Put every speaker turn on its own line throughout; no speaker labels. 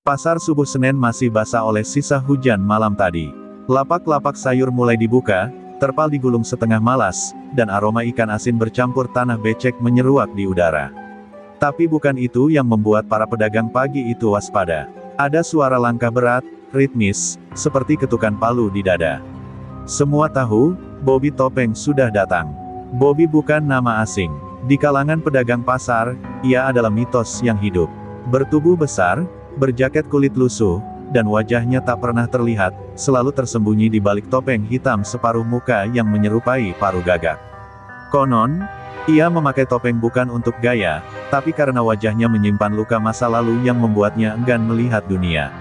Pasar subuh Senin masih basah oleh sisa hujan malam tadi. Lapak-lapak sayur mulai dibuka, terpal digulung setengah malas, dan aroma ikan asin bercampur tanah becek menyeruak di udara. Tapi bukan itu yang membuat para pedagang pagi itu waspada. Ada suara langkah berat, ritmis, seperti ketukan palu di dada. Semua tahu, Bobby Topeng sudah datang. Bobby bukan nama asing. Di kalangan pedagang pasar, ia adalah mitos yang hidup. Bertubuh besar, berjaket kulit lusuh, dan wajahnya tak pernah terlihat, selalu tersembunyi di balik topeng hitam separuh muka yang menyerupai paruh gagak. Konon, ia memakai topeng bukan untuk gaya, tapi karena wajahnya menyimpan luka masa lalu yang membuatnya enggan melihat dunia.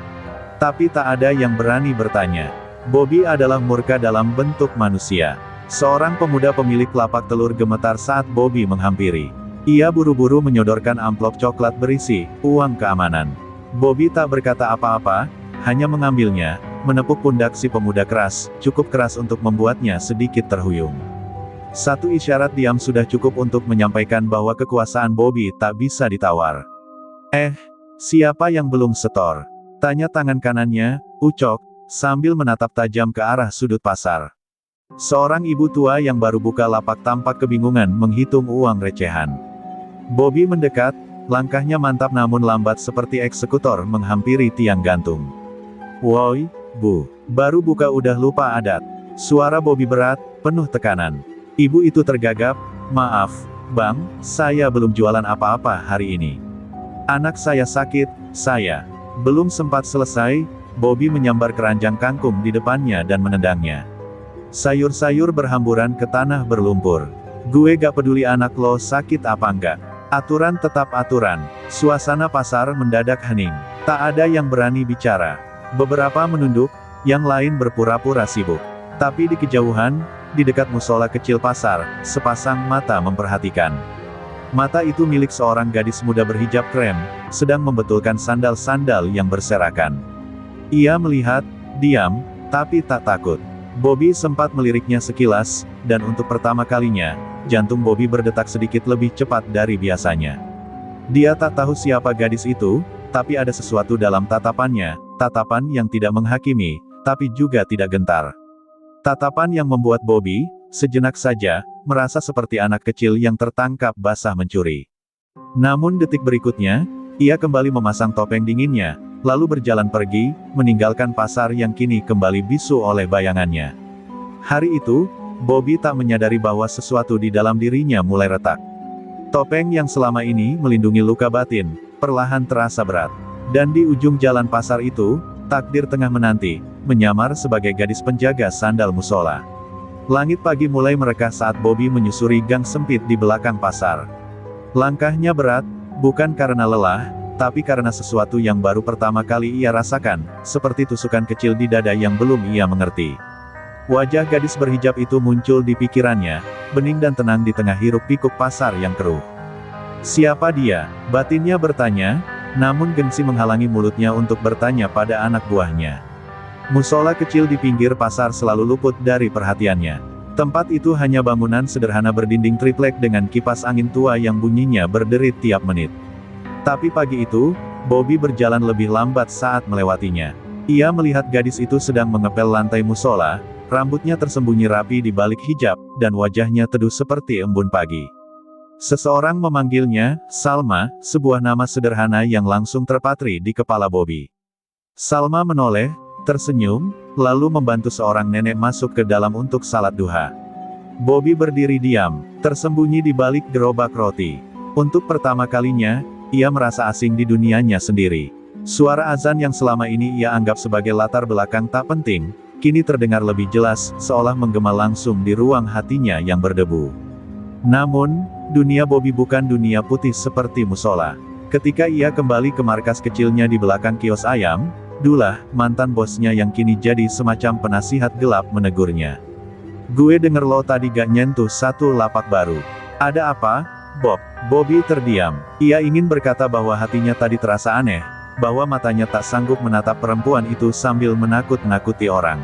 Tapi tak ada yang berani bertanya. Bobby adalah murka dalam bentuk manusia. Seorang pemuda pemilik lapak telur gemetar saat Bobby menghampiri. Ia buru-buru menyodorkan amplop coklat berisi uang keamanan. Bobby tak berkata apa-apa, hanya mengambilnya, menepuk pundak si pemuda keras, cukup keras untuk membuatnya sedikit terhuyung. Satu isyarat diam sudah cukup untuk menyampaikan bahwa kekuasaan Bobby tak bisa ditawar. Siapa yang belum setor? Tanya tangan kanannya, Ucok, sambil menatap tajam ke arah sudut pasar. Seorang ibu tua yang baru buka lapak tampak kebingungan menghitung uang recehan. Bobby mendekat, langkahnya mantap namun lambat seperti eksekutor menghampiri tiang gantung. "Woi, Bu, baru buka udah lupa adat." Suara Bobby berat, penuh tekanan. Ibu itu tergagap, "Maaf, Bang, saya belum jualan apa-apa hari ini. Anak saya sakit, saya." Belum sempat selesai, Bobby menyambar keranjang kangkung di depannya dan menendangnya. Sayur-sayur berhamburan ke tanah berlumpur. "Gue gak peduli anak lo sakit apa enggak. Aturan tetap aturan." Suasana pasar mendadak hening. Tak ada yang berani bicara. Beberapa menunduk, yang lain berpura-pura sibuk. Tapi di kejauhan, di dekat musola kecil pasar, sepasang mata memperhatikan. Mata itu milik seorang gadis muda berhijab krem, sedang membetulkan sandal-sandal yang berserakan. Ia melihat, diam, tapi tak takut. Bobby sempat meliriknya sekilas, dan untuk pertama kalinya, jantung Bobby berdetak sedikit lebih cepat dari biasanya. Dia tak tahu siapa gadis itu, tapi ada sesuatu dalam tatapannya, tatapan yang tidak menghakimi, tapi juga tidak gentar. Tatapan yang membuat Bobby, sejenak saja, merasa seperti anak kecil yang tertangkap basah mencuri. Namun detik berikutnya, ia kembali memasang topeng dinginnya, lalu berjalan pergi, meninggalkan pasar yang kini kembali bisu oleh bayangannya. Hari itu, Bobby tak menyadari bahwa sesuatu di dalam dirinya mulai retak. Topeng yang selama ini melindungi luka batin, perlahan terasa berat. Dan di ujung jalan pasar itu, takdir tengah menanti, menyamar sebagai gadis penjaga sandal musola. Langit pagi mulai mereka saat Bobby menyusuri gang sempit di belakang pasar. Langkahnya berat, bukan karena lelah, tapi karena sesuatu yang baru pertama kali ia rasakan, seperti tusukan kecil di dada yang belum ia mengerti. Wajah gadis berhijab itu muncul di pikirannya, bening dan tenang di tengah hiruk-pikuk pasar yang keruh. Siapa dia? Batinnya bertanya, namun gengsi menghalangi mulutnya untuk bertanya pada anak buahnya. Musola kecil di pinggir pasar selalu luput dari perhatiannya. Tempat itu hanya bangunan sederhana berdinding triplek dengan kipas angin tua yang bunyinya berderit tiap menit. Tapi pagi itu, Bobby berjalan lebih lambat saat melewatinya. Ia melihat gadis itu sedang mengepel lantai musola, rambutnya tersembunyi rapi di balik hijab, dan wajahnya teduh seperti embun pagi. Seseorang memanggilnya, Salma, sebuah nama sederhana yang langsung terpatri di kepala Bobby. Salma menoleh, tersenyum, lalu membantu seorang nenek masuk ke dalam untuk salat duha. Bobby berdiri diam, tersembunyi di balik gerobak roti. Untuk pertama kalinya, ia merasa asing di dunianya sendiri. Suara azan yang selama ini ia anggap sebagai latar belakang tak penting, kini terdengar lebih jelas, seolah menggema langsung di ruang hatinya yang berdebu. Namun, dunia Bobby bukan dunia putih seperti musola. Ketika ia kembali ke markas kecilnya di belakang kios ayam, Dullah, mantan bosnya yang kini jadi semacam penasihat gelap menegurnya. "Gue denger lo tadi gak nyentuh satu lapak baru. Ada apa, Bob?" Bobby terdiam. Ia ingin berkata bahwa hatinya tadi terasa aneh, bahwa matanya tak sanggup menatap perempuan itu sambil menakut-nakuti orang.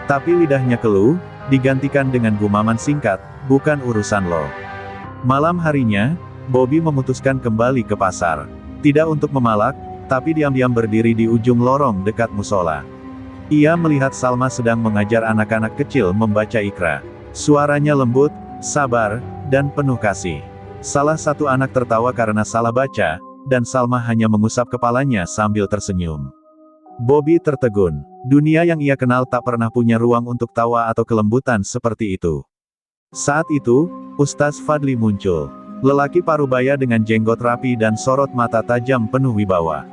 Tapi lidahnya keluh, digantikan dengan gumaman singkat, "Bukan urusan lo." Malam harinya, Bobby memutuskan kembali ke pasar. Tidak untuk memalak, tapi diam-diam berdiri di ujung lorong dekat musola. Ia melihat Salma sedang mengajar anak-anak kecil membaca Iqra. Suaranya lembut, sabar, dan penuh kasih. Salah satu anak tertawa karena salah baca, dan Salma hanya mengusap kepalanya sambil tersenyum. Bobby tertegun. Dunia yang ia kenal tak pernah punya ruang untuk tawa atau kelembutan seperti itu. Saat itu, Ustaz Fadli muncul. Lelaki parubaya dengan jenggot rapi dan sorot mata tajam penuh wibawa.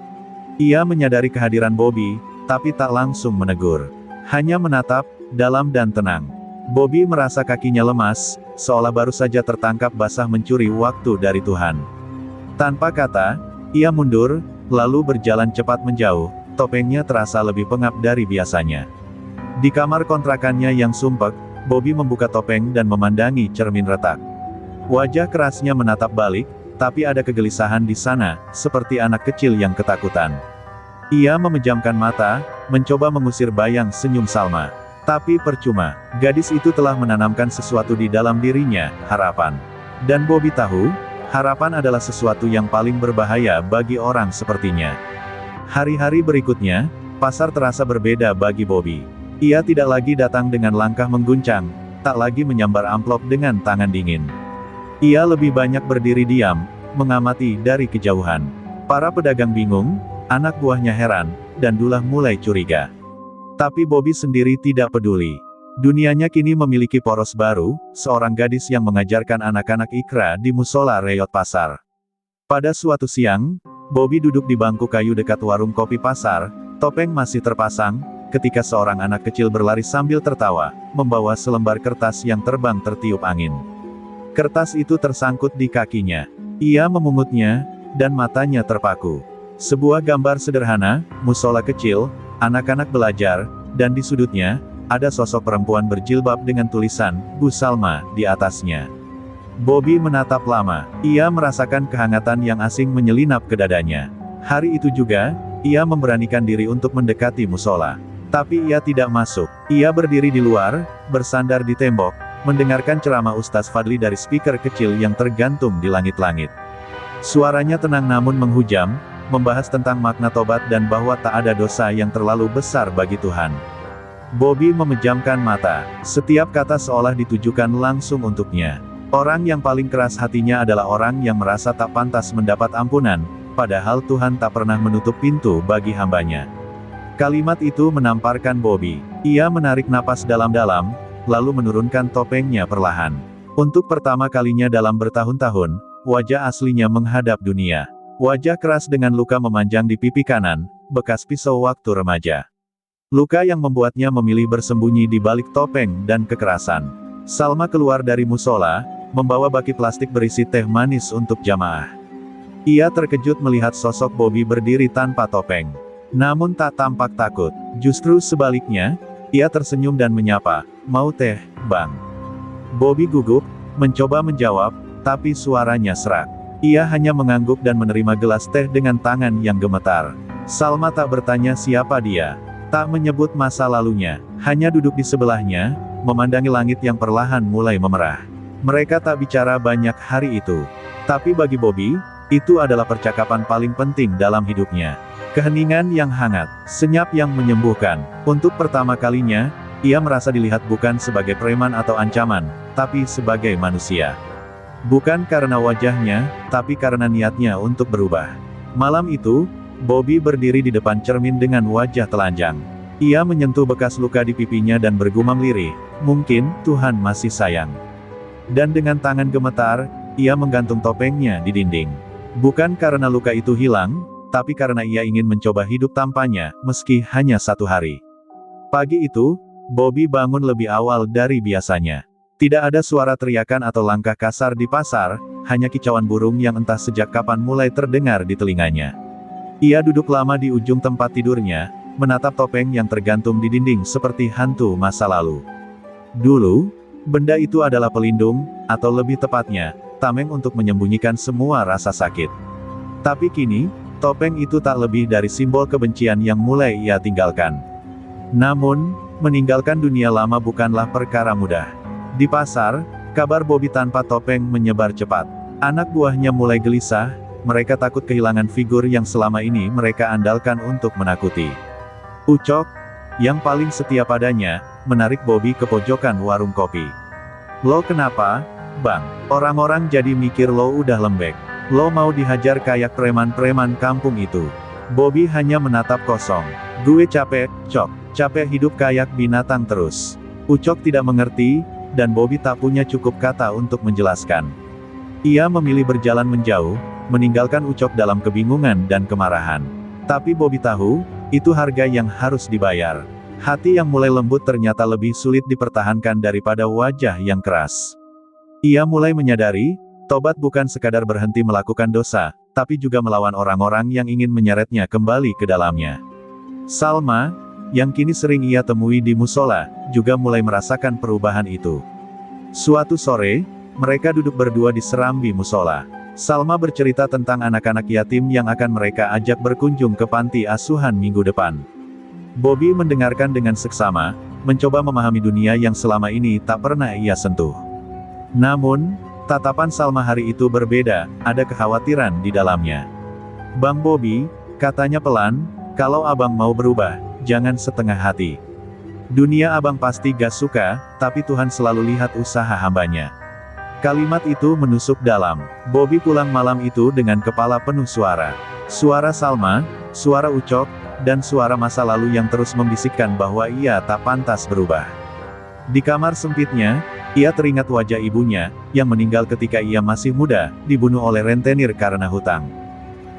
Ia menyadari kehadiran Bobby, tapi tak langsung menegur. Hanya menatap, dalam dan tenang. Bobby merasa kakinya lemas, seolah baru saja tertangkap basah mencuri waktu dari Tuhan. Tanpa kata, ia mundur, lalu berjalan cepat menjauh, topengnya terasa lebih pengap dari biasanya. Di kamar kontrakannya yang sumpek, Bobby membuka topeng dan memandangi cermin retak. Wajah kerasnya menatap balik, tapi ada kegelisahan di sana, seperti anak kecil yang ketakutan. Ia memejamkan mata, mencoba mengusir bayang senyum Salma. Tapi percuma, gadis itu telah menanamkan sesuatu di dalam dirinya, harapan. Dan Bobby tahu, harapan adalah sesuatu yang paling berbahaya bagi orang sepertinya. Hari-hari berikutnya, pasar terasa berbeda bagi Bobby. Ia tidak lagi datang dengan langkah mengguncang, tak lagi menyambar amplop dengan tangan dingin. Ia lebih banyak berdiri diam, mengamati dari kejauhan. Para pedagang bingung, anak buahnya heran, dan Dullah mulai curiga. Tapi Bobby sendiri tidak peduli. Dunianya kini memiliki poros baru, seorang gadis yang mengajarkan anak-anak Iqra di musola Reyot Pasar. Pada suatu siang, Bobby duduk di bangku kayu dekat warung kopi pasar, topeng masih terpasang, ketika seorang anak kecil berlari sambil tertawa, membawa selembar kertas yang terbang tertiup angin. Kertas itu tersangkut di kakinya. Ia memungutnya, dan matanya terpaku. Sebuah gambar sederhana, musola kecil, anak-anak belajar, dan di sudutnya, ada sosok perempuan berjilbab dengan tulisan, Bu Salma, di atasnya. Bobby menatap lama. Ia merasakan kehangatan yang asing menyelinap ke dadanya. Hari itu juga, ia memberanikan diri untuk mendekati musola. Tapi ia tidak masuk. Ia berdiri di luar, bersandar di tembok, mendengarkan ceramah Ustaz Fadli dari speaker kecil yang tergantung di langit-langit. Suaranya tenang namun menghujam, membahas tentang makna tobat dan bahwa tak ada dosa yang terlalu besar bagi Tuhan. Bobby memejamkan mata. Setiap kata seolah ditujukan langsung untuknya. Orang yang paling keras hatinya adalah orang yang merasa tak pantas mendapat ampunan, padahal Tuhan tak pernah menutup pintu bagi hambanya. Kalimat itu menamparkan Bobby. Ia menarik napas dalam-dalam, lalu menurunkan topengnya perlahan. Untuk pertama kalinya dalam bertahun-tahun, wajah aslinya menghadap dunia. Wajah keras dengan luka memanjang di pipi kanan, bekas pisau waktu remaja. Luka yang membuatnya memilih bersembunyi di balik topeng dan kekerasan. Salma keluar dari musola, membawa baki plastik berisi teh manis untuk jamaah. Ia terkejut melihat sosok Bobby berdiri tanpa topeng. Namun tak tampak takut, justru sebaliknya, ia tersenyum dan menyapa, "Mau teh, Bang?" Bobby gugup, mencoba menjawab, tapi suaranya serak. Ia hanya mengangguk dan menerima gelas teh dengan tangan yang gemetar. Salma tak bertanya siapa dia, tak menyebut masa lalunya, hanya duduk di sebelahnya, memandangi langit yang perlahan mulai memerah. Mereka tak bicara banyak hari itu. Tapi bagi Bobby, itu adalah percakapan paling penting dalam hidupnya. Keheningan yang hangat, senyap yang menyembuhkan. Untuk pertama kalinya, ia merasa dilihat bukan sebagai preman atau ancaman, tapi sebagai manusia. Bukan karena wajahnya, tapi karena niatnya untuk berubah. Malam itu, Bobby berdiri di depan cermin dengan wajah telanjang. Ia menyentuh bekas luka di pipinya dan bergumam lirih, "Mungkin Tuhan masih sayang." Dan dengan tangan gemetar, ia menggantung topengnya di dinding. Bukan karena luka itu hilang, tapi karena ia ingin mencoba hidup tanpanya, meski hanya satu hari. Pagi itu, Bobby bangun lebih awal dari biasanya. Tidak ada suara teriakan atau langkah kasar di pasar, hanya kicauan burung yang entah sejak kapan mulai terdengar di telinganya. Ia duduk lama di ujung tempat tidurnya, menatap topeng yang tergantung di dinding seperti hantu masa lalu. Dulu, benda itu adalah pelindung, atau lebih tepatnya, tameng untuk menyembunyikan semua rasa sakit. Tapi kini, topeng itu tak lebih dari simbol kebencian yang mulai ia tinggalkan. Namun, meninggalkan dunia lama bukanlah perkara mudah. Di pasar, kabar Bobby tanpa topeng menyebar cepat. Anak buahnya mulai gelisah, mereka takut kehilangan figur yang selama ini mereka andalkan untuk menakuti. Ucok, yang paling setia padanya, menarik Bobby ke pojokan warung kopi. "Lo kenapa, Bang? Orang-orang jadi mikir lo udah lembek. Lo mau dihajar kayak preman-preman kampung itu." Bobby hanya menatap kosong. "Gue capek, Cok. Capek hidup kayak binatang terus." Ucok tidak mengerti, dan Bobby tak punya cukup kata untuk menjelaskan. Ia memilih berjalan menjauh, meninggalkan Ucok dalam kebingungan dan kemarahan. Tapi Bobby tahu, itu harga yang harus dibayar. Hati yang mulai lembut ternyata lebih sulit dipertahankan daripada wajah yang keras. Ia mulai menyadari, tobat bukan sekadar berhenti melakukan dosa, tapi juga melawan orang-orang yang ingin menyeretnya kembali ke dalamnya. Salma, yang kini sering ia temui di musola, juga mulai merasakan perubahan itu. Suatu sore, mereka duduk berdua di serambi musola. Salma bercerita tentang anak-anak yatim yang akan mereka ajak berkunjung ke panti asuhan minggu depan. Bobby mendengarkan dengan seksama, mencoba memahami dunia yang selama ini tak pernah ia sentuh. Namun, tatapan Salma hari itu berbeda, ada kekhawatiran di dalamnya. "Bang Bobby," katanya pelan, "kalau abang mau berubah, jangan setengah hati. Dunia abang pasti gak suka, tapi Tuhan selalu lihat usaha hambanya." Kalimat itu menusuk dalam. Bobby pulang malam itu dengan kepala penuh suara. Suara Salma, suara Ucok, dan suara masa lalu yang terus membisikkan bahwa ia tak pantas berubah. Di kamar sempitnya, ia teringat wajah ibunya, yang meninggal ketika ia masih muda, dibunuh oleh rentenir karena hutang.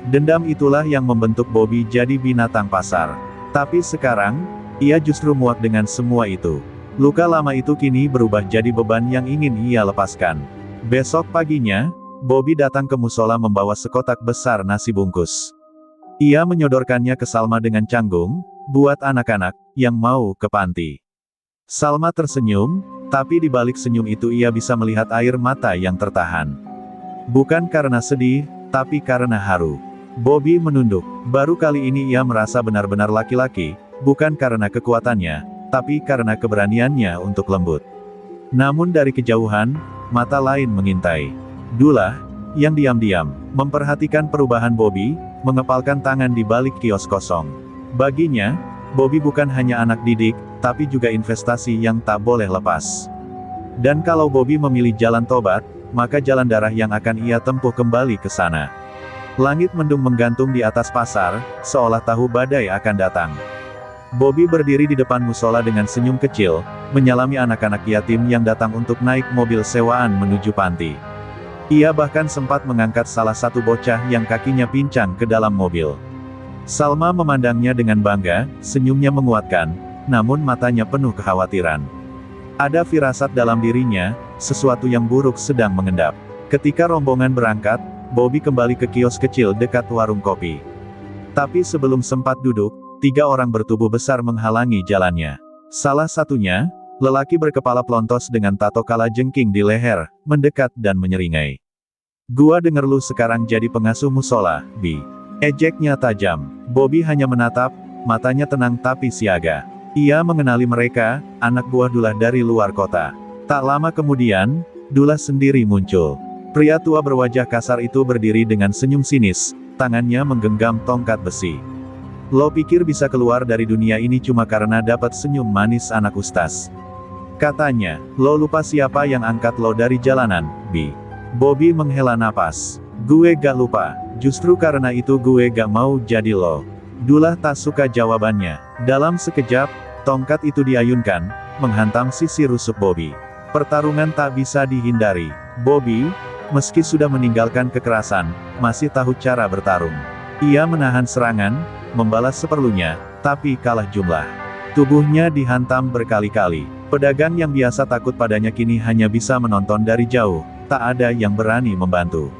Dendam itulah yang membentuk Bobby jadi binatang pasar. Tapi sekarang, ia justru muak dengan semua itu. Luka lama itu kini berubah jadi beban yang ingin ia lepaskan. Besok paginya, Bobby datang ke musola membawa sekotak besar nasi bungkus. Ia menyodorkannya ke Salma dengan canggung, "Buat anak-anak yang mau ke panti." Salma tersenyum, tapi di balik senyum itu ia bisa melihat air mata yang tertahan. Bukan karena sedih, tapi karena haru. Bobby menunduk. Baru kali ini ia merasa benar-benar laki-laki, bukan karena kekuatannya, tapi karena keberaniannya untuk lembut. Namun dari kejauhan, mata lain mengintai. Dullah, yang diam-diam, memperhatikan perubahan Bobby, mengepalkan tangan di balik kios kosong. Baginya, Bobby bukan hanya anak didik, tapi juga investasi yang tak boleh lepas. Dan kalau Bobby memilih jalan tobat, maka jalan darah yang akan ia tempuh kembali ke sana. Langit mendung menggantung di atas pasar, seolah tahu badai akan datang. Bobby berdiri di depan musola dengan senyum kecil, menyalami anak-anak yatim yang datang untuk naik mobil sewaan menuju panti. Ia bahkan sempat mengangkat salah satu bocah yang kakinya pincang ke dalam mobil. Salma memandangnya dengan bangga, senyumnya menguatkan, namun matanya penuh kekhawatiran. Ada firasat dalam dirinya, sesuatu yang buruk sedang mengendap. Ketika rombongan berangkat, Bobby kembali ke kios kecil dekat warung kopi. Tapi sebelum sempat duduk, 3 orang bertubuh besar menghalangi jalannya. Salah satunya, lelaki berkepala plontos dengan tato kalajengking di leher, mendekat dan menyeringai. "Gua denger lu sekarang jadi pengasuh musola, Bi." Ejeknya tajam. Bobby hanya menatap, matanya tenang tapi siaga. Ia mengenali mereka, anak buah Dullah dari luar kota. Tak lama kemudian, Dullah sendiri muncul. Pria tua berwajah kasar itu berdiri dengan senyum sinis, tangannya menggenggam tongkat besi. "Lo pikir bisa keluar dari dunia ini cuma karena dapat senyum manis anak ustaz?" katanya. "Lo lupa siapa yang angkat lo dari jalanan, Bi." Bobby menghela napas. "Gue gak lupa. Justru karena itu gue gak mau jadi lo." Dullah tak suka jawabannya. Dalam sekejap, tongkat itu diayunkan, menghantam sisi rusuk Bobby. Pertarungan tak bisa dihindari. Bobby, meski sudah meninggalkan kekerasan, masih tahu cara bertarung. Ia menahan serangan, membalas seperlunya, tapi kalah jumlah. Tubuhnya dihantam berkali-kali. Pedagang yang biasa takut padanya kini hanya bisa menonton dari jauh, tak ada yang berani membantu.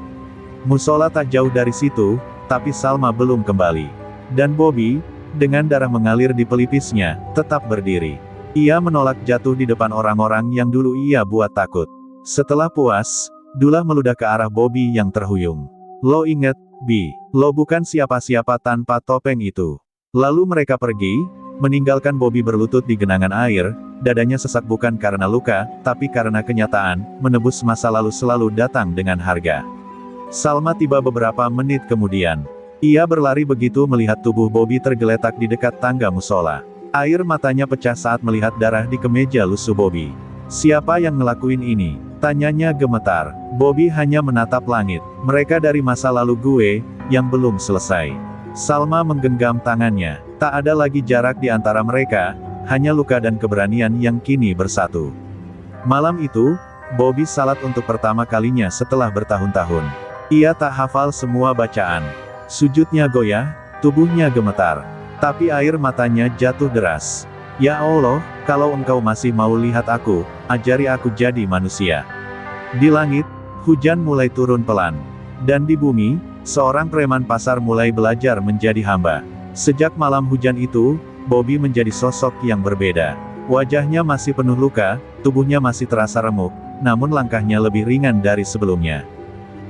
Musola tak jauh dari situ, tapi Salma belum kembali. Dan Bobby, dengan darah mengalir di pelipisnya, tetap berdiri. Ia menolak jatuh di depan orang-orang yang dulu ia buat takut. Setelah puas, Dullah meludah ke arah Bobby yang terhuyung. "Lo inget, Bi, lo bukan siapa-siapa tanpa topeng itu." Lalu mereka pergi, meninggalkan Bobby berlutut di genangan air, dadanya sesak bukan karena luka, tapi karena kenyataan, menebus masa lalu selalu datang dengan harga. Salma tiba beberapa menit kemudian. Ia berlari begitu melihat tubuh Bobby tergeletak di dekat tangga musola. Air matanya pecah saat melihat darah di kemeja lusuh Bobby. "Siapa yang ngelakuin ini?" tanyanya gemetar. Bobby hanya menatap langit. "Mereka dari masa lalu gue, yang belum selesai." Salma menggenggam tangannya. Tak ada lagi jarak di antara mereka, hanya luka dan keberanian yang kini bersatu. Malam itu, Bobby salat untuk pertama kalinya setelah bertahun-tahun. Ia tak hafal semua bacaan. Sujudnya goyah, tubuhnya gemetar. Tapi air matanya jatuh deras. "Ya Allah, kalau engkau masih mau lihat aku, ajari aku jadi manusia." Di langit, hujan mulai turun pelan. Dan di bumi, seorang preman pasar mulai belajar menjadi hamba. Sejak malam hujan itu, Bobby menjadi sosok yang berbeda. Wajahnya masih penuh luka, tubuhnya masih terasa remuk, namun langkahnya lebih ringan dari sebelumnya.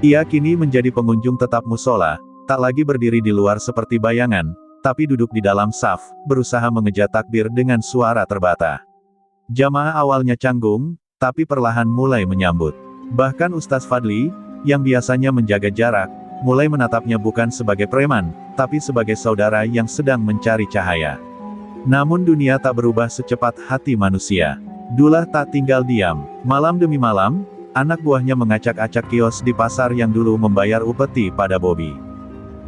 Ia kini menjadi pengunjung tetap musola, tak lagi berdiri di luar seperti bayangan, tapi duduk di dalam saf, berusaha mengejar takbir dengan suara terbata. Jamaah awalnya canggung, tapi perlahan mulai menyambut. Bahkan Ustaz Fadli, yang biasanya menjaga jarak, mulai menatapnya bukan sebagai preman, tapi sebagai saudara yang sedang mencari cahaya. Namun dunia tak berubah secepat hati manusia. Dullah tak tinggal diam. Malam demi malam, anak buahnya mengacak-acak kios di pasar yang dulu membayar upeti pada Bobby.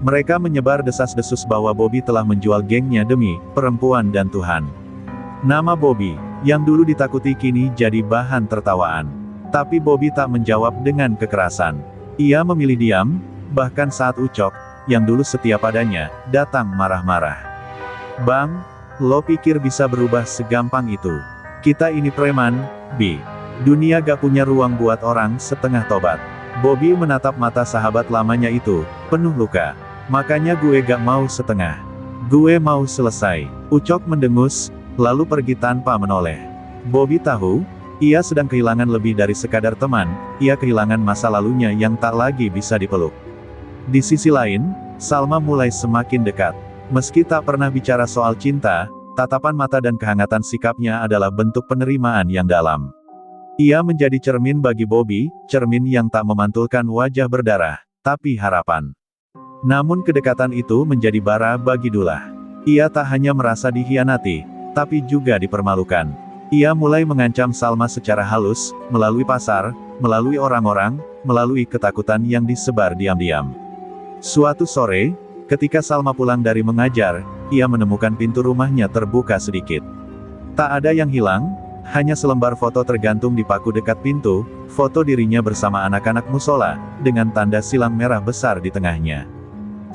Mereka menyebar desas-desus bahwa Bobby telah menjual gengnya demi perempuan dan Tuhan. Nama Bobby, yang dulu ditakuti kini jadi bahan tertawaan. Tapi Bobby tak menjawab dengan kekerasan. Ia memilih diam, bahkan saat Ucok, yang dulu setia padanya, datang marah-marah. "Bang, lo pikir bisa berubah segampang itu? Kita ini preman, Bi. Dunia gak punya ruang buat orang setengah tobat." Bobby menatap mata sahabat lamanya itu, penuh luka. "Makanya gue gak mau setengah. Gue mau selesai." Ucok mendengus, lalu pergi tanpa menoleh. Bobby tahu, ia sedang kehilangan lebih dari sekadar teman, ia kehilangan masa lalunya yang tak lagi bisa dipeluk. Di sisi lain, Salma mulai semakin dekat. Meski tak pernah bicara soal cinta, tatapan mata dan kehangatan sikapnya adalah bentuk penerimaan yang dalam. Ia menjadi cermin bagi Bobby, cermin yang tak memantulkan wajah berdarah, tapi harapan. Namun kedekatan itu menjadi bara bagi Dullah. Ia tak hanya merasa dikhianati, tapi juga dipermalukan. Ia mulai mengancam Salma secara halus, melalui pasar, melalui orang-orang, melalui ketakutan yang disebar diam-diam. Suatu sore, ketika Salma pulang dari mengajar, ia menemukan pintu rumahnya terbuka sedikit. Tak ada yang hilang, hanya selembar foto tergantung di paku dekat pintu, foto dirinya bersama anak-anak musola, dengan tanda silang merah besar di tengahnya.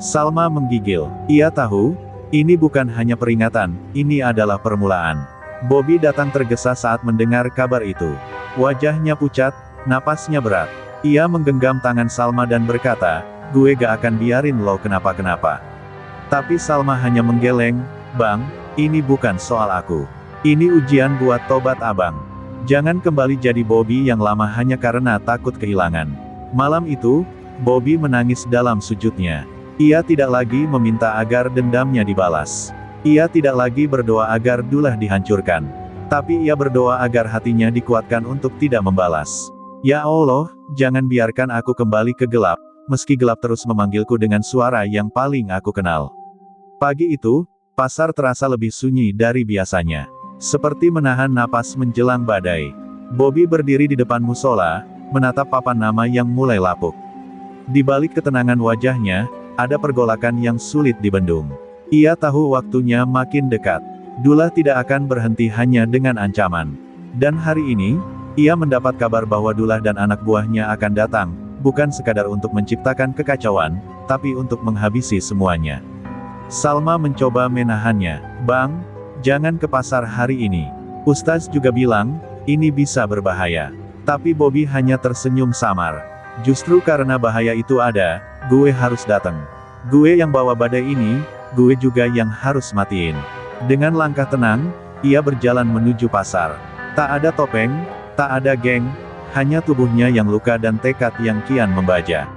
Salma menggigil. Ia tahu, ini bukan hanya peringatan, ini adalah permulaan. Bobby datang tergesa saat mendengar kabar itu. Wajahnya pucat, napasnya berat. Ia menggenggam tangan Salma dan berkata, "Gue gak akan biarin lo kenapa-kenapa." Tapi Salma hanya menggeleng, "Bang, ini bukan soal aku. Ini ujian buat tobat abang. Jangan kembali jadi Bobby yang lama hanya karena takut kehilangan." Malam itu, Bobby menangis dalam sujudnya. Ia tidak lagi meminta agar dendamnya dibalas. Ia tidak lagi berdoa agar Dullah dihancurkan. Tapi ia berdoa agar hatinya dikuatkan untuk tidak membalas. "Ya Allah, jangan biarkan aku kembali ke gelap, meski gelap terus memanggilku dengan suara yang paling aku kenal." Pagi itu, pasar terasa lebih sunyi dari biasanya. Seperti menahan napas menjelang badai. Bobby berdiri di depan musola, menatap papan nama yang mulai lapuk. Di balik ketenangan wajahnya, ada pergolakan yang sulit dibendung. Ia tahu waktunya makin dekat. Dullah tidak akan berhenti hanya dengan ancaman. Dan hari ini, ia mendapat kabar bahwa Dullah dan anak buahnya akan datang, bukan sekadar untuk menciptakan kekacauan, tapi untuk menghabisi semuanya. Salma mencoba menahannya. "Bang, jangan ke pasar hari ini. Ustaz juga bilang, ini bisa berbahaya." Tapi Bobby hanya tersenyum samar. "Justru karena bahaya itu ada, gue harus datang. Gue yang bawa badai ini, gue juga yang harus matiin." Dengan langkah tenang, ia berjalan menuju pasar. Tak ada topeng, tak ada geng, hanya tubuhnya yang luka dan tekad yang kian membaja.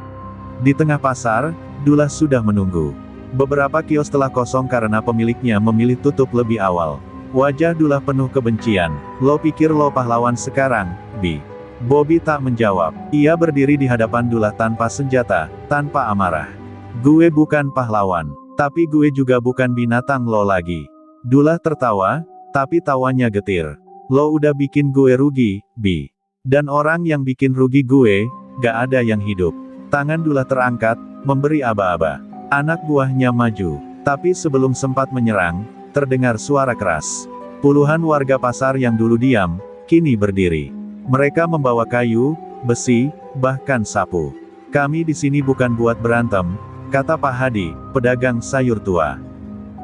Di tengah pasar, Dullah sudah menunggu. Beberapa kios telah kosong karena pemiliknya memilih tutup lebih awal. Wajah Dullah penuh kebencian. "Lo pikir lo pahlawan sekarang, Bi? Bobby tak menjawab. Ia berdiri di hadapan Dullah tanpa senjata, tanpa amarah. Gue bukan pahlawan. Tapi gue juga bukan binatang lo lagi. Dullah tertawa, tapi tawanya getir. Lo udah bikin gue rugi, Bi. Dan orang yang bikin rugi gue, gak ada yang hidup. Tangan Dullah terangkat, memberi aba-aba. Anak buahnya maju. Tapi sebelum sempat menyerang, terdengar suara keras. Puluhan warga pasar yang dulu diam, kini berdiri. Mereka membawa kayu, besi, bahkan sapu. Kami di sini bukan buat berantem, kata Pak Hadi, pedagang sayur tua.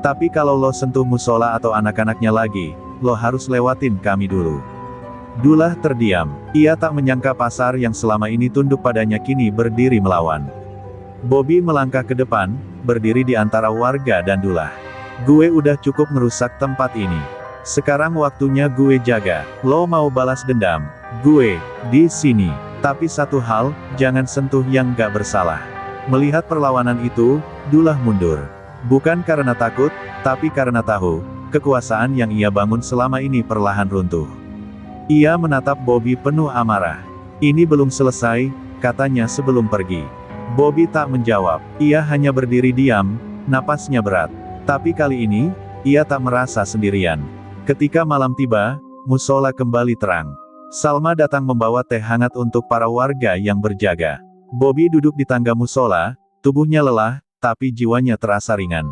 Tapi kalau lo sentuh musola atau anak-anaknya lagi, lo harus lewatin kami dulu. Dullah terdiam. Ia tak menyangka pasar yang selama ini tunduk padanya kini berdiri melawan. Bobby melangkah ke depan, berdiri di antara warga dan Dullah. Gue udah cukup merusak tempat ini. Sekarang waktunya gue jaga. Lo mau balas dendam? Gue di sini. Tapi satu hal, jangan sentuh yang gak bersalah. Melihat perlawanan itu, Dullah mundur. Bukan karena takut, tapi karena tahu, kekuasaan yang ia bangun selama ini perlahan runtuh. Ia menatap Bobby penuh amarah. Ini belum selesai, katanya sebelum pergi. Bobby tak menjawab. Ia hanya berdiri diam, napasnya berat. Tapi kali ini, ia tak merasa sendirian. Ketika malam tiba, musola kembali terang. Salma datang membawa teh hangat untuk para warga yang berjaga. Bobby duduk di tangga musola, tubuhnya lelah, tapi jiwanya terasa ringan.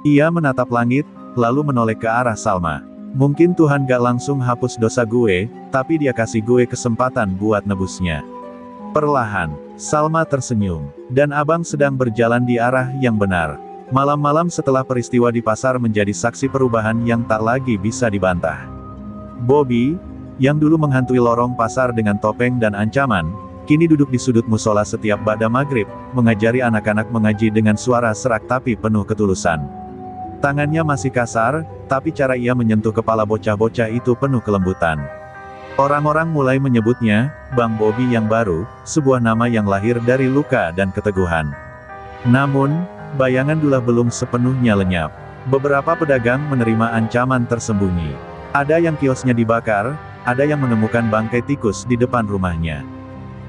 Ia menatap langit, lalu menoleh ke arah Salma. Mungkin Tuhan gak langsung hapus dosa gue, tapi dia kasih gue kesempatan buat nebusnya. Perlahan, Salma tersenyum. Dan abang sedang berjalan di arah yang benar. Malam-malam setelah peristiwa di pasar menjadi saksi perubahan yang tak lagi bisa dibantah. Bobby, yang dulu menghantui lorong pasar dengan topeng dan ancaman, kini duduk di sudut musola setiap ba'da maghrib, mengajari anak-anak mengaji dengan suara serak tapi penuh ketulusan. Tangannya masih kasar, tapi cara ia menyentuh kepala bocah-bocah itu penuh kelembutan. Orang-orang mulai menyebutnya, Bang Bobby yang baru, sebuah nama yang lahir dari luka dan keteguhan. Namun, bayangan Dullah belum sepenuhnya lenyap. Beberapa pedagang menerima ancaman tersembunyi. Ada yang kiosnya dibakar, ada yang menemukan bangkai tikus di depan rumahnya.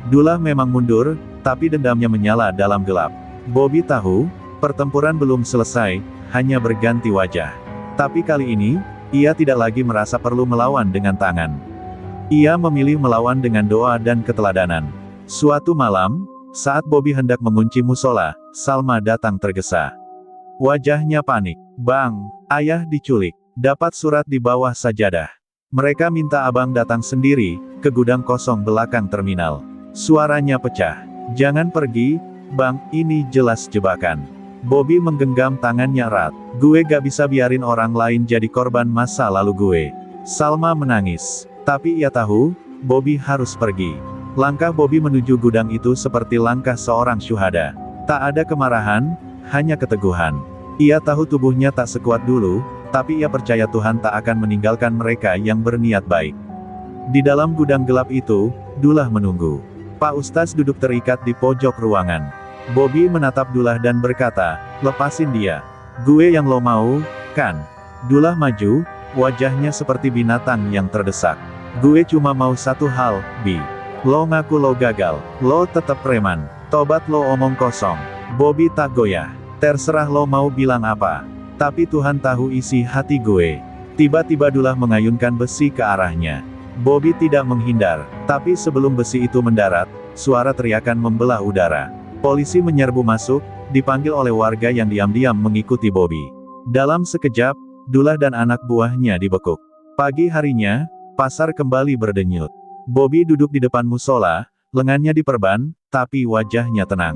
Dullah memang mundur, tapi dendamnya menyala dalam gelap. Bobby tahu, pertempuran belum selesai, hanya berganti wajah. Tapi kali ini, ia tidak lagi merasa perlu melawan dengan tangan. Ia memilih melawan dengan doa dan keteladanan. Suatu malam, saat Bobby hendak mengunci musola, Salma datang tergesa. Wajahnya panik. Bang, ayah diculik. Dapat surat di bawah sajadah. Mereka minta abang datang sendiri, ke gudang kosong belakang terminal. Suaranya pecah. Jangan pergi, bang, ini jelas jebakan. Bobby menggenggam tangannya erat. Gue gak bisa biarin orang lain jadi korban masa lalu gue. Salma menangis. Tapi ia tahu, Bobby harus pergi. Langkah Bobby menuju gudang itu seperti langkah seorang syuhada. Tak ada kemarahan, hanya keteguhan. Ia tahu tubuhnya tak sekuat dulu, tapi ia percaya Tuhan tak akan meninggalkan mereka yang berniat baik. Di dalam gudang gelap itu, Dullah menunggu. Pak Ustaz duduk terikat di pojok ruangan. Bobby menatap Dullah dan berkata, lepasin dia. Gue yang lo mau, kan? Dullah maju, wajahnya seperti binatang yang terdesak. Gue cuma mau satu hal, Bi. Lo ngaku lo gagal, lo tetap preman. Tobat lo omong kosong. Bobby tak goyah. Terserah lo mau bilang apa. Tapi Tuhan tahu isi hati gue. Tiba-tiba Dullah mengayunkan besi ke arahnya. Bobby tidak menghindar. Tapi sebelum besi itu mendarat, suara teriakan membelah udara. Polisi menyerbu masuk, dipanggil oleh warga yang diam-diam mengikuti Bobby. Dalam sekejap, Dullah dan anak buahnya dibekuk. Pagi harinya, pasar kembali berdenyut. Bobby duduk di depan musola, lengannya diperban, tapi wajahnya tenang.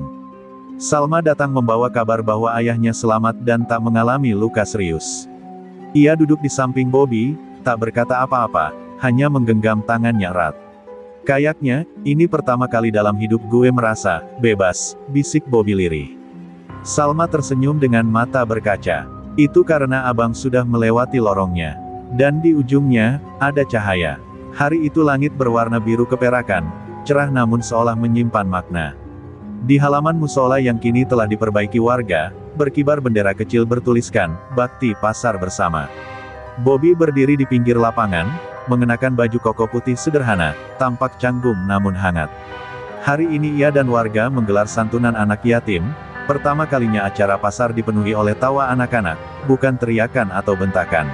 Salma datang membawa kabar bahwa ayahnya selamat dan tak mengalami luka serius. Ia duduk di samping Bobby, tak berkata apa-apa, hanya menggenggam tangannya erat. Kayaknya, ini pertama kali dalam hidup gue merasa bebas, bisik Bobby lirih. Salma tersenyum dengan mata berkaca. Itu karena abang sudah melewati lorongnya. Dan di ujungnya, ada cahaya. Hari itu langit berwarna biru keperakan, cerah namun seolah menyimpan makna. Di halaman musola yang kini telah diperbaiki warga, berkibar bendera kecil bertuliskan, Bakti Pasar Bersama. Bobby berdiri di pinggir lapangan, mengenakan baju koko putih sederhana, tampak canggung namun hangat. Hari ini ia dan warga menggelar santunan anak yatim. Pertama kalinya acara pasar dipenuhi oleh tawa anak-anak, bukan teriakan atau bentakan.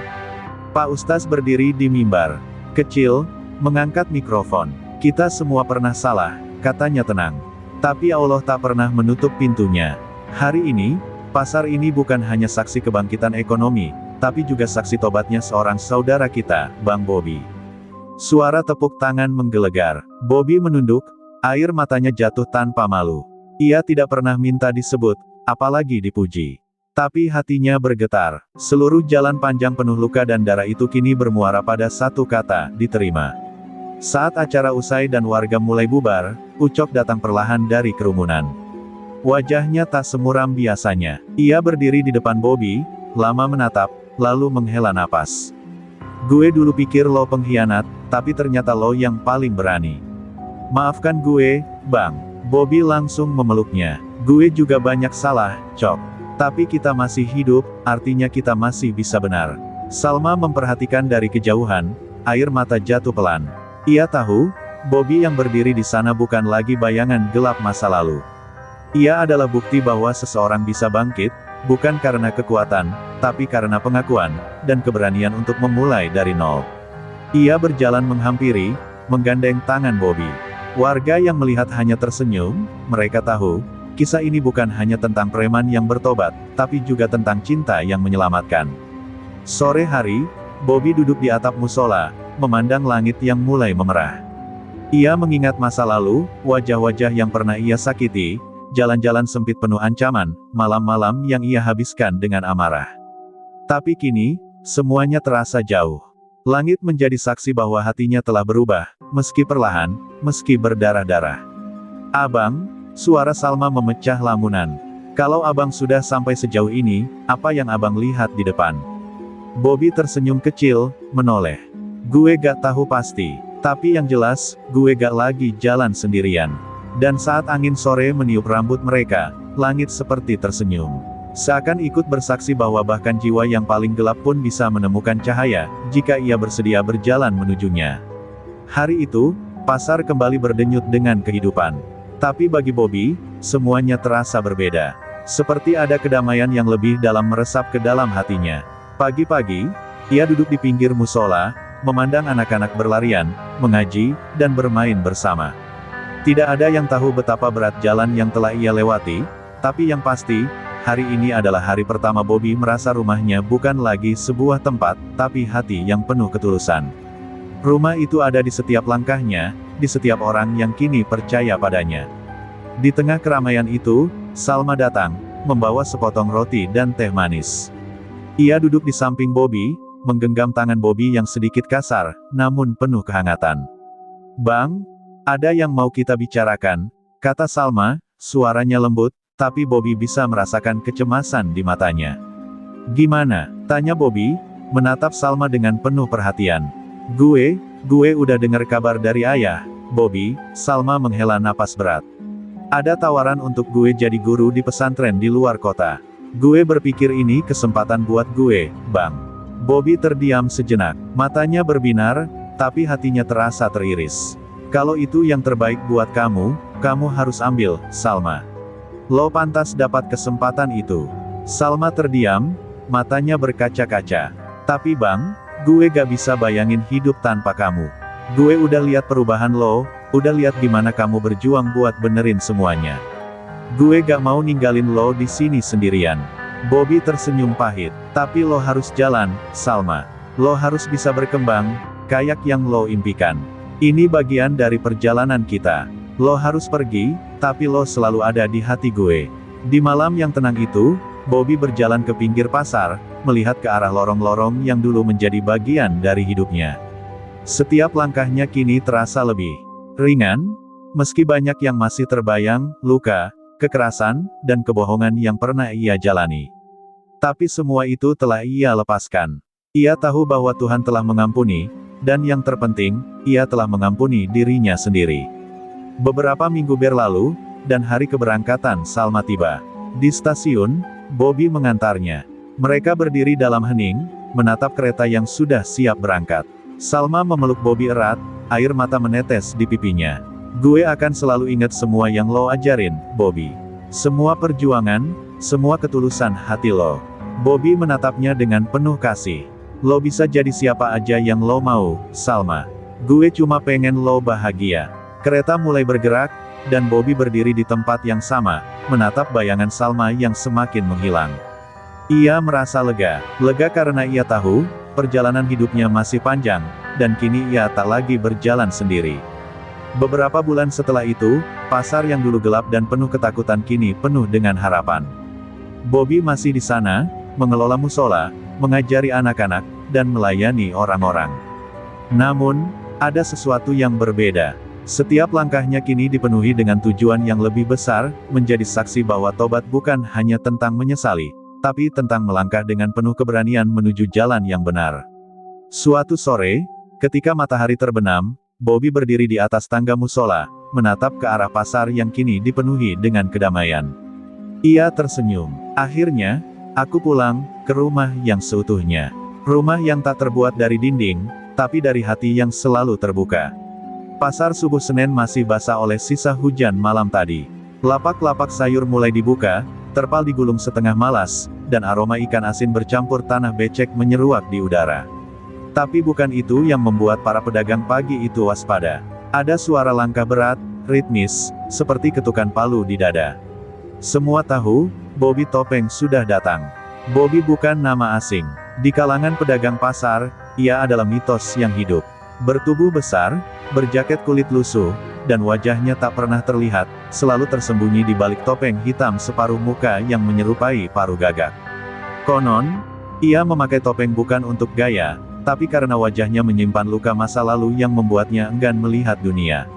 Pak Ustaz berdiri di mimbar kecil, mengangkat mikrofon. Kita semua pernah salah, katanya tenang. Tapi Allah tak pernah menutup pintunya. Hari ini, pasar ini bukan hanya saksi kebangkitan ekonomi, tapi juga saksi tobatnya seorang saudara kita, Bang Bobby. Suara tepuk tangan menggelegar. Bobby menunduk, air matanya jatuh tanpa malu. Ia tidak pernah minta disebut, apalagi dipuji. Tapi hatinya bergetar. Seluruh jalan panjang penuh luka dan darah itu kini bermuara pada satu kata, diterima. Saat acara usai dan warga mulai bubar, Ucok datang perlahan dari kerumunan. Wajahnya tak semuram biasanya. Ia berdiri di depan Bobby, lama menatap, lalu menghela napas. Gue dulu pikir lo pengkhianat, tapi ternyata lo yang paling berani. Maafkan gue, Bang. Bobby langsung memeluknya. Gue juga banyak salah, Cok. Tapi kita masih hidup, artinya kita masih bisa benar. Salma memperhatikan dari kejauhan, air mata jatuh pelan. Ia tahu, Bobby yang berdiri di sana bukan lagi bayangan gelap masa lalu. Ia adalah bukti bahwa seseorang bisa bangkit, bukan karena kekuatan, tapi karena pengakuan, dan keberanian untuk memulai dari nol. Ia berjalan menghampiri, menggandeng tangan Bobby. Warga yang melihat hanya tersenyum, mereka tahu, kisah ini bukan hanya tentang preman yang bertobat, tapi juga tentang cinta yang menyelamatkan. Sore hari, Bobby duduk di atap musola, memandang langit yang mulai memerah. Ia mengingat masa lalu, wajah-wajah yang pernah ia sakiti, jalan-jalan sempit penuh ancaman, malam-malam yang ia habiskan dengan amarah. Tapi kini, semuanya terasa jauh. Langit menjadi saksi bahwa hatinya telah berubah, meski perlahan, meski berdarah-darah. Abang, suara Salma memecah lamunan. Kalau abang sudah sampai sejauh ini, apa yang abang lihat di depan? Bobby tersenyum kecil, menoleh. Gue gak tahu pasti, tapi yang jelas, gue gak lagi jalan sendirian. Dan saat angin sore meniup rambut mereka, langit seperti tersenyum. Seakan ikut bersaksi bahwa bahkan jiwa yang paling gelap pun bisa menemukan cahaya, jika ia bersedia berjalan menujunya. Hari itu, pasar kembali berdenyut dengan kehidupan. Tapi bagi Bobby, semuanya terasa berbeda. Seperti ada kedamaian yang lebih dalam meresap ke dalam hatinya. Pagi-pagi, ia duduk di pinggir musola, memandang anak-anak berlarian, mengaji, dan bermain bersama. Tidak ada yang tahu betapa berat jalan yang telah ia lewati, tapi yang pasti, hari ini adalah hari pertama Bobby merasa rumahnya bukan lagi sebuah tempat, tapi hati yang penuh ketulusan. Rumah itu ada di setiap langkahnya, di setiap orang yang kini percaya padanya. Di tengah keramaian itu, Salma datang, membawa sepotong roti dan teh manis. Ia duduk di samping Bobby, menggenggam tangan Bobby yang sedikit kasar, namun penuh kehangatan. Bang, ada yang mau kita bicarakan, kata Salma, suaranya lembut, tapi Bobby bisa merasakan kecemasan di matanya. Gimana? Tanya Bobby, menatap Salma dengan penuh perhatian. Gue udah dengar kabar dari ayah, Bobby. Salma menghela napas berat. Ada tawaran untuk gue jadi guru di pesantren di luar kota. Gue berpikir ini kesempatan buat gue, Bang. Bobby terdiam sejenak, matanya berbinar, tapi hatinya terasa teriris. Kalau itu yang terbaik buat kamu, kamu harus ambil, Salma. Lo pantas dapat kesempatan itu. Salma terdiam, matanya berkaca-kaca. Tapi Bang, gue gak bisa bayangin hidup tanpa kamu. Gue udah lihat perubahan lo, udah lihat gimana kamu berjuang buat benerin semuanya. Gue gak mau ninggalin lo di sini sendirian. Bobby tersenyum pahit. Tapi lo harus jalan, Salma. Lo harus bisa berkembang, kayak yang lo impikan. Ini bagian dari perjalanan kita. Lo harus pergi, tapi lo selalu ada di hati gue. Di malam yang tenang itu, Bobby berjalan ke pinggir pasar, melihat ke arah lorong-lorong yang dulu menjadi bagian dari hidupnya. Setiap langkahnya kini terasa lebih ringan, meski banyak yang masih terbayang, luka, kekerasan, dan kebohongan yang pernah ia jalani. Tapi semua itu telah ia lepaskan. Ia tahu bahwa Tuhan telah mengampuni, dan yang terpenting, ia telah mengampuni dirinya sendiri. Beberapa minggu berlalu, dan hari keberangkatan Salma tiba. Di stasiun, Bobby mengantarnya. Mereka berdiri dalam hening, menatap kereta yang sudah siap berangkat. Salma memeluk Bobby erat, air mata menetes di pipinya. Gue akan selalu ingat semua yang lo ajarin, Bobby. Semua perjuangan, semua ketulusan hati lo. Bobby menatapnya dengan penuh kasih. Lo bisa jadi siapa aja yang lo mau, Salma. Gue cuma pengen lo bahagia. Kereta mulai bergerak, dan Bobby berdiri di tempat yang sama, menatap bayangan Salma yang semakin menghilang. Ia merasa lega karena ia tahu, perjalanan hidupnya masih panjang, dan kini ia tak lagi berjalan sendiri. Beberapa bulan setelah itu, pasar yang dulu gelap dan penuh ketakutan kini penuh dengan harapan. Bobby masih di sana, mengelola musola, mengajari anak-anak, dan melayani orang-orang. Namun, ada sesuatu yang berbeda. Setiap langkahnya kini dipenuhi dengan tujuan yang lebih besar, menjadi saksi bahwa tobat bukan hanya tentang menyesali, tapi tentang melangkah dengan penuh keberanian menuju jalan yang benar. Suatu sore, ketika matahari terbenam, Bobby berdiri di atas tangga musola, menatap ke arah pasar yang kini dipenuhi dengan kedamaian. Ia tersenyum. Akhirnya, aku pulang ke rumah yang seutuhnya. Rumah yang tak terbuat dari dinding, tapi dari hati yang selalu terbuka. Pasar subuh Senin masih basah oleh sisa hujan malam tadi. Lapak-lapak sayur mulai dibuka, terpal digulung setengah malas, dan aroma ikan asin bercampur tanah becek menyeruak di udara. Tapi bukan itu yang membuat para pedagang pagi itu waspada. Ada suara langkah berat, ritmis, seperti ketukan palu di dada. Semua tahu, Bobby Topeng sudah datang. Bobby bukan nama asing. Di kalangan pedagang pasar, ia adalah mitos yang hidup. Bertubuh besar, berjaket kulit lusuh, dan wajahnya tak pernah terlihat, selalu tersembunyi di balik topeng hitam separuh muka yang menyerupai paruh gagak. Konon, ia memakai topeng bukan untuk gaya, tapi karena wajahnya menyimpan luka masa lalu yang membuatnya enggan melihat dunia.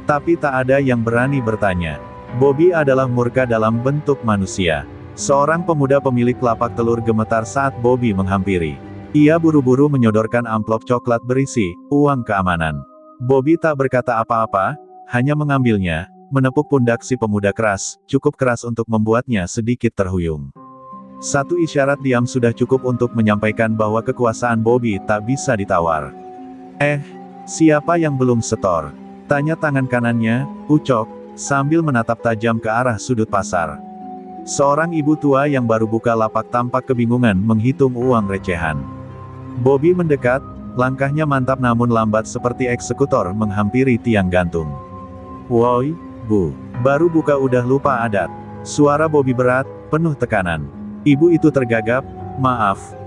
Tapi tak ada yang berani bertanya. Bobby adalah murka dalam bentuk manusia. Seorang pemuda pemilik lapak telur gemetar saat Bobby menghampiri. Ia buru-buru menyodorkan amplop coklat berisi uang keamanan. Bobby tak berkata apa-apa, hanya mengambilnya, menepuk pundak si pemuda keras, cukup keras untuk membuatnya sedikit terhuyung. Satu isyarat diam sudah cukup untuk menyampaikan bahwa kekuasaan Bobby tak bisa ditawar. Siapa yang belum setor? Tanya tangan kanannya, Ucok, sambil menatap tajam ke arah sudut pasar. Seorang ibu tua yang baru buka lapak tampak kebingungan menghitung uang recehan. Bobby mendekat, langkahnya mantap namun lambat seperti eksekutor menghampiri tiang gantung. Woi, Bu, baru buka udah lupa adat. Suara Bobby berat, penuh tekanan. Ibu itu tergagap, maaf,